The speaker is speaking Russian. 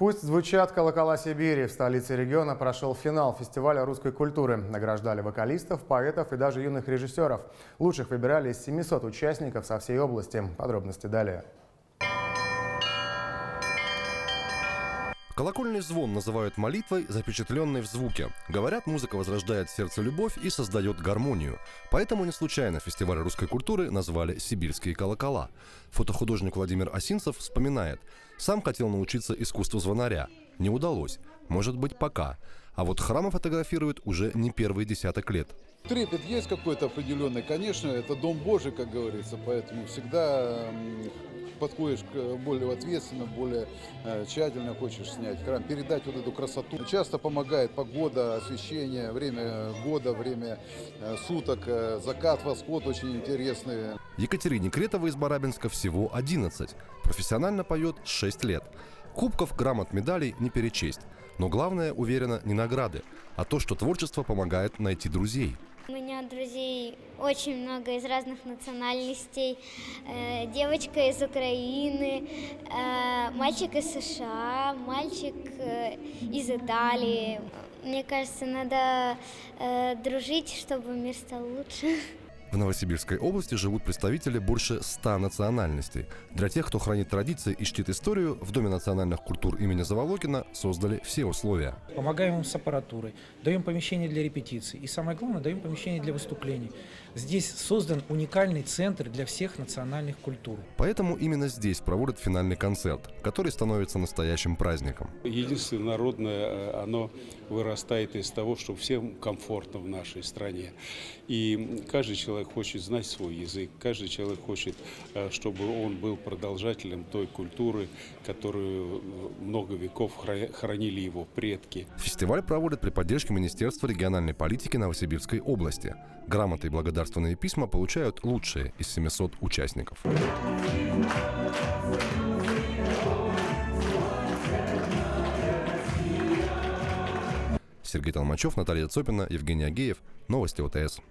Пусть звучат колокола Сибири. В столице региона прошел финал фестиваля русской культуры. Награждали вокалистов, поэтов и даже юных режиссеров. Лучших выбирали из 700 участников со всей области. Подробности далее. Колокольный звон называют молитвой, запечатленной в звуке. Говорят, музыка возрождает в сердце любовь и создает гармонию. Поэтому не случайно фестиваль русской культуры назвали «Сибирские колокола». Фотохудожник Владимир Осинцев вспоминает: «Сам хотел научиться искусству звонаря. Не удалось. Может быть, пока. А вот храмы фотографируют уже не первый десяток лет». Трепет есть какой-то определенный, конечно, это Дом Божий, как говорится, поэтому всегда подходишь более ответственно, более тщательно хочешь снять храм, передать вот эту красоту. Часто помогает погода, освещение, время года, время суток, закат, восход очень интересные. Екатерине Кретовой из Барабинска всего 11. Профессионально поет 6 лет. Кубков, грамот, медалей не перечесть. Но главное, уверена, не награды, а то, что творчество помогает найти друзей. У меня друзей очень много из разных национальностей. Девочка из Украины, мальчик из США, мальчик из Италии. Мне кажется, надо дружить, чтобы мир стал лучше. В Новосибирской области живут представители больше 100 национальностей. Для тех, кто хранит традиции и чтит историю, в Доме национальных культур имени Заволокина создали все условия. Помогаем им с аппаратурой, даем помещение для репетиций и, самое главное, даем помещение для выступлений. Здесь создан уникальный центр для всех национальных культур. Поэтому именно здесь проводят финальный концерт, который становится настоящим праздником. Единство народное, оно вырастает из того, что всем комфортно в нашей стране. И каждый человек хочет знать свой язык, каждый человек хочет, чтобы он был продолжателем той культуры, которую много веков хранили его предки. Фестиваль проводят при поддержке Министерства региональной политики Новосибирской области. Грамоты и благодарственные письма получают лучшие из 700 участников. Сергей Толмачев, Наталья Цопина, Евгений Агеев. Новости ОТС.